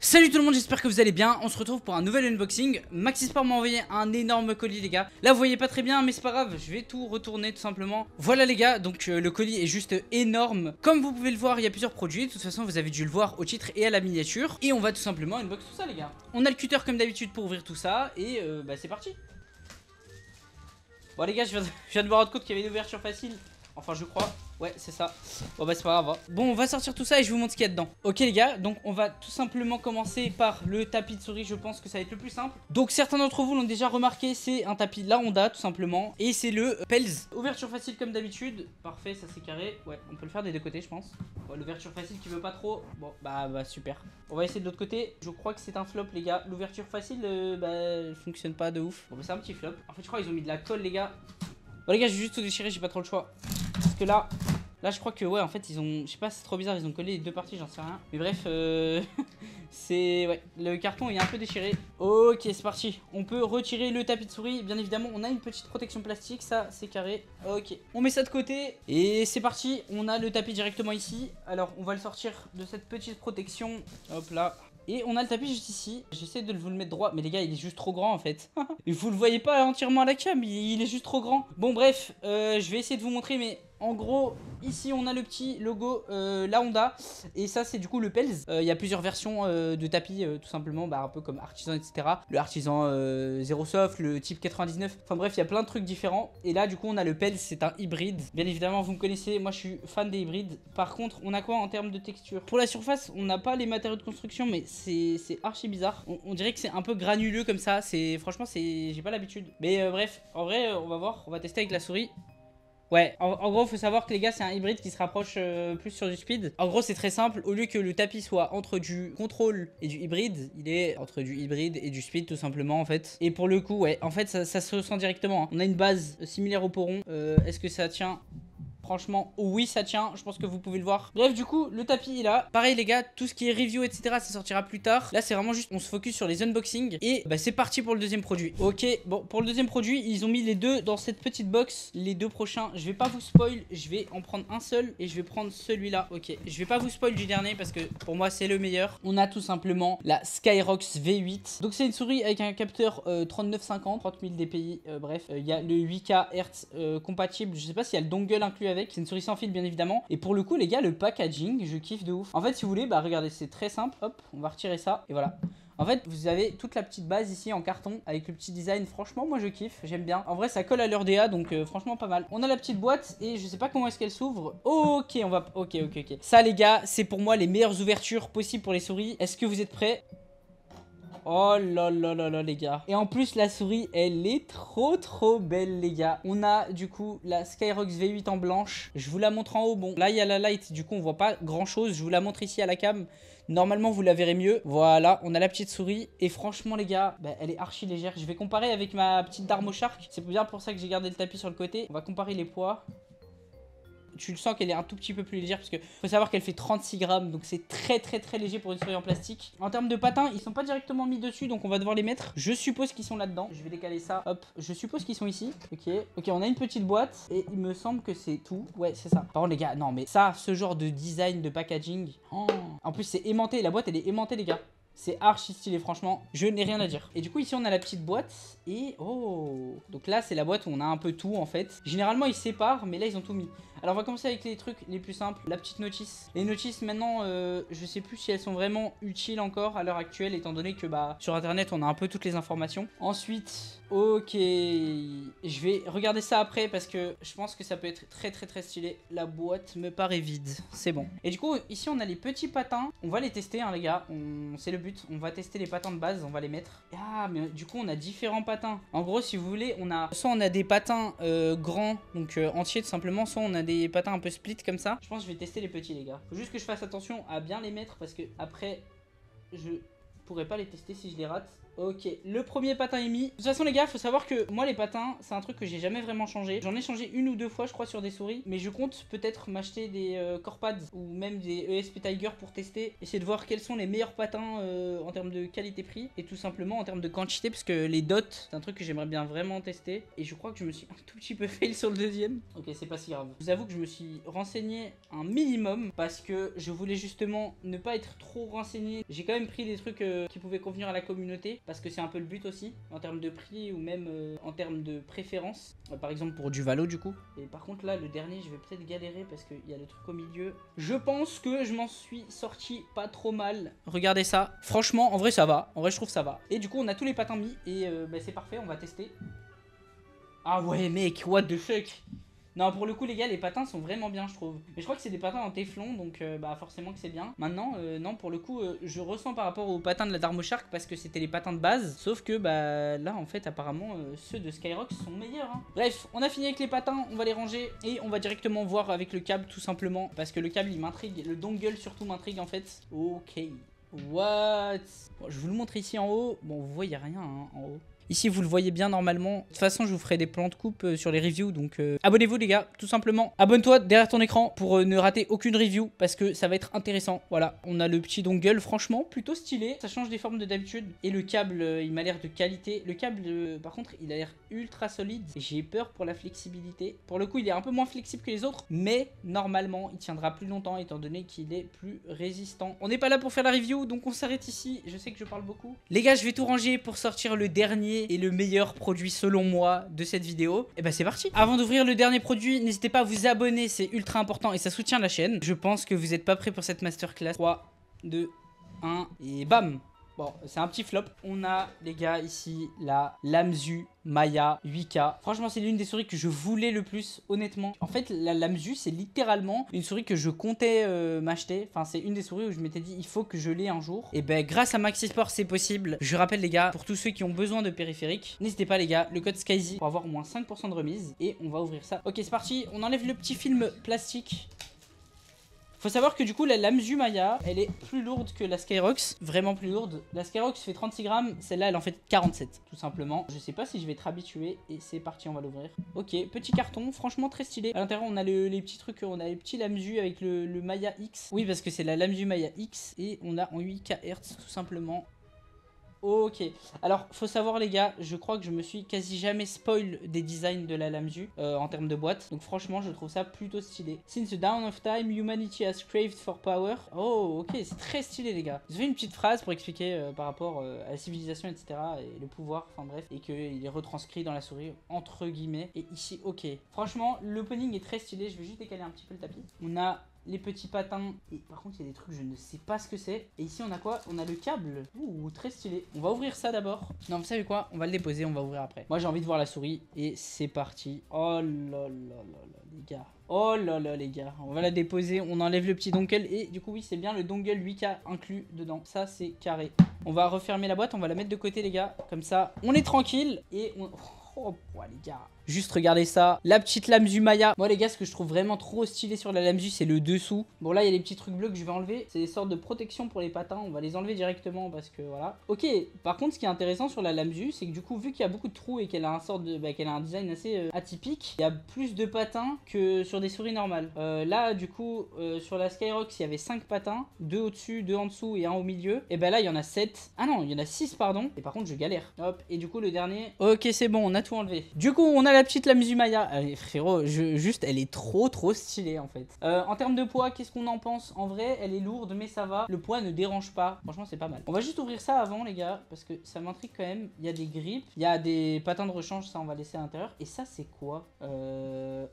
Salut tout le monde, j'espère que vous allez bien. On se retrouve pour un nouvel unboxing. Maxisport m'a envoyé un énorme colis les gars. Là vous voyez pas très bien mais c'est pas grave, je vais tout retourner tout simplement. Voilà les gars, donc le colis est juste énorme. Comme vous pouvez le voir, il y a plusieurs produits. De toute façon vous avez dû le voir au titre et à la miniature. Et on va tout simplement unbox tout ça les gars. On a le cutter comme d'habitude pour ouvrir tout ça. Et bah c'est parti. Bon les gars, je viens de me rendre compte qu'il y avait une ouverture facile. Enfin je crois. Ouais c'est ça. Bon bah c'est pas grave. Bon on va sortir tout ça et je vous montre ce qu'il y a dedans. Ok les gars, donc on va tout simplement commencer par le tapis de souris. Je pense que ça va être le plus simple. Donc certains d'entre vous l'ont déjà remarqué, c'est un tapis La Honda tout simplement. Et c'est le Pels. Ouverture facile comme d'habitude. Parfait, ça c'est carré. Ouais on peut le faire des deux côtés je pense. Bon, l'ouverture facile qui veut pas trop. Bon bah super. On va essayer de l'autre côté. Je crois que c'est un flop les gars. L'ouverture facile fonctionne pas de ouf. Bon bah c'est un petit flop. En fait je crois qu'ils ont mis de la colle les gars. Bon les gars j'ai juste tout déchiré, j'ai pas trop le choix. Parce que là je crois que ouais en fait ils ont, je sais pas c'est trop bizarre, ils ont collé les deux parties, j'en sais rien. Mais bref c'est, ouais le carton est un peu déchiré. Ok c'est parti, on peut retirer le tapis de souris. Bien évidemment on a une petite protection plastique, ça c'est carré. Ok on met ça de côté et c'est parti. On a le tapis directement ici. Alors on va le sortir de cette petite protection. Hop là. Et on a le tapis juste ici. J'essaie de vous le mettre droit. Mais les gars, il est juste trop grand en fait. Vous le voyez pas entièrement à la cam. Il est juste trop grand. Bon, bref. Je vais essayer de vous montrer. Mais en gros, ici, on a le petit logo La Honda. Et ça, c'est du coup le Pels. Il y a plusieurs versions de tapis, tout simplement. Bah, un peu comme Artisan, etc. Le Artisan Zero Soft, le type 99. Enfin bref, il y a plein de trucs différents. Et là, du coup, on a le Pels. C'est un hybride. Bien évidemment, vous me connaissez. Moi, je suis fan des hybrides. Par contre, on a quoi en termes de texture? Pour la surface, on n'a pas les matériaux de construction. Mais c'est archi bizarre. On dirait que c'est un peu granuleux comme ça. Franchement, j'ai pas l'habitude. Mais bref, en vrai, on va voir. On va tester avec la souris. Ouais, en gros, faut savoir que les gars, c'est un hybride qui se rapproche plus sur du speed. En gros, c'est très simple. Au lieu que le tapis soit entre du contrôle et du hybride, il est entre du hybride et du speed, tout simplement, en fait. Et pour le coup, ouais, en fait, ça se ressent directement. Hein. On a une base similaire au poron. Est-ce que ça tient? Franchement, oui, ça tient. Je pense que vous pouvez le voir. Bref, du coup, le tapis est là. Pareil, les gars, tout ce qui est review, etc., ça sortira plus tard. Là, c'est vraiment juste, on se focus sur les unboxings. Et bah, c'est parti pour le deuxième produit. Ok, bon, pour le deuxième produit, ils ont mis les deux dans cette petite box. Les deux prochains, je vais pas vous spoil. Je vais en prendre un seul et je vais prendre celui-là. Ok, je vais pas vous spoil du dernier parce que pour moi, c'est le meilleur. On a tout simplement la Skyrox V8. Donc, c'est une souris avec un capteur 3950, 30 000 dpi. Bref, il y a le 8K Hz compatible. Je sais pas s'il y a le dongle inclus avec. C'est une souris sans fil bien évidemment. Et pour le coup les gars, le packaging, je kiffe de ouf. En fait si vous voulez, bah regardez, c'est très simple. Hop, on va retirer ça et voilà. En fait, vous avez toute la petite base ici en carton avec le petit design. Franchement, moi je kiffe, j'aime bien. En vrai, ça colle à leur DA, donc franchement pas mal. On a la petite boîte et je sais pas comment est-ce qu'elle s'ouvre. Ok, on va... Ok. Ça les gars, c'est pour moi les meilleures ouvertures possibles pour les souris. Est-ce que vous êtes prêts? Oh là là là là les gars. Et en plus la souris elle est trop belle les gars. On a du coup la Skyrox V8 en blanche. Je vous la montre en haut. Bon là il y a la light, du coup on voit pas grand chose. Je vous la montre ici à la cam. Normalement vous la verrez mieux. Voilà, on a la petite souris. Et franchement les gars, bah, elle est archi légère. Je vais comparer avec ma petite Darmo Shark. C'est bien pour ça que j'ai gardé le tapis sur le côté. On va comparer les poids. Tu le sens qu'elle est un tout petit peu plus légère parce que faut savoir qu'elle fait 36 grammes, donc c'est très léger pour une souris en plastique. En termes de patins, ils sont pas directement mis dessus, donc on va devoir les mettre. Je suppose qu'ils sont là-dedans. Je vais décaler ça. Hop, je suppose qu'ils sont ici. Ok, on a une petite boîte et il me semble que c'est tout. Ouais, c'est ça. Par contre les gars, non mais ça, ce genre de design de packaging. Oh. En plus c'est aimanté, la boîte elle est aimantée les gars. C'est archi stylé franchement, je n'ai rien à dire. Et du coup ici on a la petite boîte et oh. Donc là c'est la boîte où on a un peu tout en fait. Généralement ils séparent mais là ils ont tout mis. Alors on va commencer avec les trucs les plus simples. La petite notice. Les notices maintenant je sais plus si elles sont vraiment utiles encore à l'heure actuelle étant donné que bah sur internet on a un peu toutes les informations. Ensuite ok, je vais regarder ça après parce que je pense que ça peut être très stylé. La boîte me paraît vide, c'est bon. Et du coup ici on a les petits patins. On va les tester hein les gars, c'est le but. On va tester les patins de base, on va les mettre. Ah mais du coup on a différents patins. En gros si vous voulez soit on a des patins grands donc entiers tout simplement, soit on a des patins un peu split comme ça. Je pense que je vais tester les petits les gars. Faut juste que je fasse attention à bien les mettre parce que après je pourrais pas les tester si je les rate. Ok, le premier patin est mis. De toute façon les gars, faut savoir que moi les patins, c'est un truc que j'ai jamais vraiment changé. J'en ai changé une ou deux fois je crois sur des souris. Mais je compte peut-être m'acheter des Corpads ou même des ESP Tiger pour tester. Essayer de voir quels sont les meilleurs patins en termes de qualité-prix. Et tout simplement en termes de quantité. Parce que les dots, c'est un truc que j'aimerais bien vraiment tester. Et je crois que je me suis un tout petit peu fail sur le deuxième. Ok, c'est pas si grave. Je vous avoue que je me suis renseigné un minimum. Parce que je voulais justement ne pas être trop renseigné. J'ai quand même pris des trucs qui pouvaient convenir à la communauté. Parce que c'est un peu le but aussi, en termes de prix ou même en termes de préférence. Par exemple pour du Valo du coup. Et par contre là, le dernier, je vais peut-être galérer parce qu'il y a le truc au milieu. Je pense que je m'en suis sorti pas trop mal. Regardez ça. Franchement, en vrai ça va. En vrai je trouve ça va. Et du coup on a tous les patins mis et bah, c'est parfait, on va tester. Ah ouais mec, what the fuck. Non, pour le coup, les gars, les patins sont vraiment bien, je trouve. Mais je crois que c'est des patins en téflon, donc bah forcément que c'est bien. Maintenant, non, pour le coup, je ressens par rapport aux patins de la Darmo Shark parce que c'était les patins de base. Sauf que, bah là, en fait, apparemment, ceux de Skyrock sont meilleurs. Hein. Bref, on a fini avec les patins, on va les ranger et on va directement voir avec le câble, tout simplement. Parce que le câble, il m'intrigue. Le dongle, surtout, m'intrigue, en fait. Ok. What? Bon, je vais vous le montrer ici en haut. Bon, vous voyez rien hein, en haut. Ici vous le voyez bien normalement. De toute façon je vous ferai des plans de coupe sur les reviews. Donc abonnez-vous les gars, tout simplement. Abonne-toi derrière ton écran pour ne rater aucune review. Parce que ça va être intéressant. Voilà, on a le petit dongle, franchement plutôt stylé. Ça change des formes de d'habitude. Et le câble il m'a l'air de qualité. Le câble par contre il a l'air ultra solide. J'ai peur pour la flexibilité. Pour le coup il est un peu moins flexible que les autres. Mais normalement il tiendra plus longtemps étant donné qu'il est plus résistant. On n'est pas là pour faire la review donc on s'arrête ici. Je sais que je parle beaucoup. Les gars, je vais tout ranger pour sortir le dernier et le meilleur produit selon moi de cette vidéo. Et bah c'est parti. Avant d'ouvrir le dernier produit, n'hésitez pas à vous abonner, c'est ultra important et ça soutient la chaîne. Je pense que vous n'êtes pas prêts pour cette masterclass. 3, 2, 1 et bam. Bon, c'est un petit flop. On a, les gars, ici, la Lamzu Maya 8K. Franchement, c'est l'une des souris que je voulais le plus, honnêtement. En fait, la Lamzu, c'est littéralement une souris que je comptais m'acheter. Enfin, c'est une des souris où je m'étais dit, il faut que je l'ai un jour. Et ben, grâce à Maxisport, c'est possible. Je rappelle, les gars, pour tous ceux qui ont besoin de périphériques, n'hésitez pas, les gars, le code SKYZ pour avoir au moins 5% de remise. Et on va ouvrir ça. Ok, c'est parti. On enlève le petit film plastique. Faut savoir que du coup la Lamzu Maya elle est plus lourde que la Skyrox, vraiment plus lourde. La Skyrox fait 36 grammes, celle-là elle en fait 47 tout simplement. Je sais pas si je vais être habitué et c'est parti, on va l'ouvrir. Ok, petit carton, franchement très stylé. À l'intérieur on a les petits trucs, on a les petits Lamzu avec le Maya X. Oui parce que c'est la Lamzu Maya X et on a en 8 kHz tout simplement. Ok, alors faut savoir les gars, je crois que je me suis quasi jamais spoil des designs de la Lamzu en termes de boîte. Donc franchement je trouve ça plutôt stylé. Since the dawn of time, humanity has craved for power. Oh ok, c'est très stylé les gars. Ils ont fait une petite phrase pour expliquer par rapport à la civilisation etc. et le pouvoir, enfin bref. Et qu'il est retranscrit dans la souris entre guillemets. Et ici ok, franchement l'opening est très stylé, je vais juste décaler un petit peu le tapis. On a les petits patins. Et par contre, il y a des trucs, je ne sais pas ce que c'est. Et ici, on a quoi? On a le câble. Ouh, très stylé. On va ouvrir ça d'abord. Non, vous savez quoi? On va le déposer, on va ouvrir après. Moi, j'ai envie de voir la souris. Et c'est parti. Oh là là là là, les gars. Oh là là, les gars. On va la déposer. On enlève le petit dongle. Et du coup, oui, c'est bien le dongle 8K inclus dedans. Ça, c'est carré. On va refermer la boîte. On va la mettre de côté, les gars. Comme ça, on est tranquille. Et on... Oh, ouais, les gars. Juste regardez ça, la petite Lamzu Maya. Moi les gars, ce que je trouve vraiment trop stylé sur la Lamzu, c'est le dessous. Bon là il y a les petits trucs bleus que je vais enlever. C'est des sortes de protection pour les patins. On va les enlever directement parce que voilà. Ok, par contre ce qui est intéressant sur la Lamzu, c'est que du coup vu qu'il y a beaucoup de trous et qu'elle a un sort de, qu'elle a un design assez atypique, il y a plus de patins que sur des souris normales. Là du coup sur la Skyrox il y avait 5 patins, 2 au-dessus, 2 en dessous et 1 au milieu. Et ben là il y en a 7. Ah non, il y en a 6 pardon. Et par contre je galère. Hop, et du coup le dernier. Ok c'est bon, on a tout enlevé. Du coup on a la petite Lamzu Maya. Frérot, juste elle est trop stylée en fait. En termes de poids, qu'est-ce qu'on en pense? En vrai, elle est lourde mais ça va. Le poids ne dérange pas. Franchement, c'est pas mal. On va juste ouvrir ça avant les gars parce que ça m'intrigue quand même. Il y a des grippes, il y a des patins de rechange, ça on va laisser à l'intérieur. Et ça c'est quoi?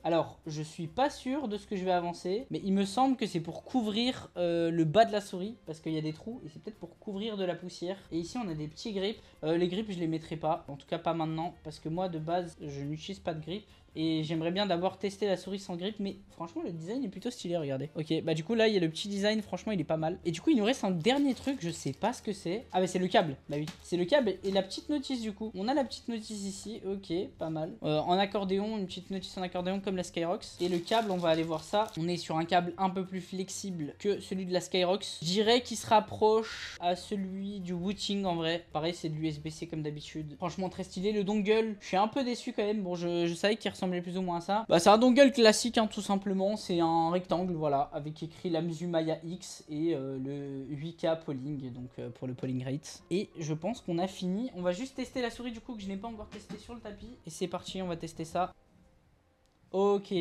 Alors, je suis pas sûr de ce que je vais avancer, mais il me semble que c'est pour couvrir le bas de la souris parce qu'il y a des trous et c'est peut-être pour couvrir de la poussière. Et ici on a des petits grippes. Les grippes je les mettrai pas, en tout cas pas maintenant parce que moi de base je n'utilise pas de grippe. Et j'aimerais bien d'abord tester la souris sans grip, mais franchement le design est plutôt stylé, regardez. Ok, bah du coup là il y a le petit design, franchement il est pas mal. Et du coup il nous reste un dernier truc, je sais pas ce que c'est. Ah bah c'est le câble, bah oui. C'est le câble et la petite notice du coup. On a la petite notice ici, ok, pas mal. En accordéon, une petite notice en accordéon comme la Skyrox. Et le câble, on va aller voir ça. On est sur un câble un peu plus flexible que celui de la Skyrox. Je dirais qu'il se rapproche à celui du Wooting en vrai. Pareil c'est de l'USB-C comme d'habitude. Franchement très stylé. Le dongle, je suis un peu déçu quand même. Bon je savais qu'il ressemblait plus ou moins à ça. Bah c'est un dongle classique hein, tout simplement. C'est un rectangle voilà avec écrit la Muse Maya X et le 8K polling donc pour le polling rate. Et je pense qu'on a fini. On va juste tester la souris du coup que je n'ai pas encore testé sur le tapis. Et c'est parti, on va tester ça. Ok.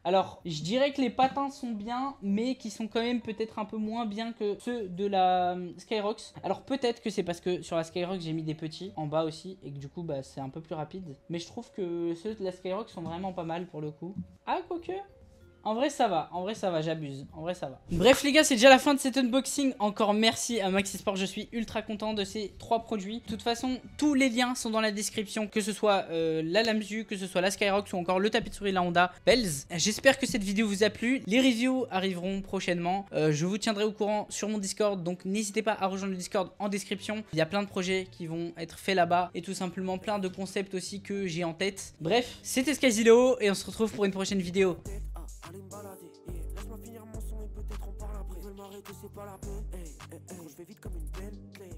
Alors, je dirais que les patins sont bien, mais qui sont quand même peut-être un peu moins bien que ceux de la Skyrox. Alors peut-être que c'est parce que sur la Skyrox, j'ai mis des petits en bas aussi, et que du coup, bah, c'est un peu plus rapide. Mais je trouve que ceux de la Skyrox sont vraiment pas mal pour le coup. Ah, quoique... En vrai ça va, j'abuse, en vrai ça va. Bref les gars, c'est déjà la fin de cet unboxing. Encore merci à Maxisport, je suis ultra content de ces 3 produits. De toute façon, tous les liens sont dans la description, que ce soit la Lamzu, que ce soit la Skyrox ou encore le tapis de souris, la Honda Bells. J'espère que cette vidéo vous a plu. Les reviews arriveront prochainement. Je vous tiendrai au courant sur mon Discord, donc n'hésitez pas à rejoindre le Discord en description. Il y a plein de projets qui vont être faits là-bas et tout simplement plein de concepts aussi que j'ai en tête. Bref, c'était Skyzilo et on se retrouve pour une prochaine vidéo. Allez me balader, yeah. Laisse-moi finir mon son et peut-être on parle après. Ils veulent m'arrêter, c'est pas la peine. Hey, hey, hey. Je vais vite comme une Bentley.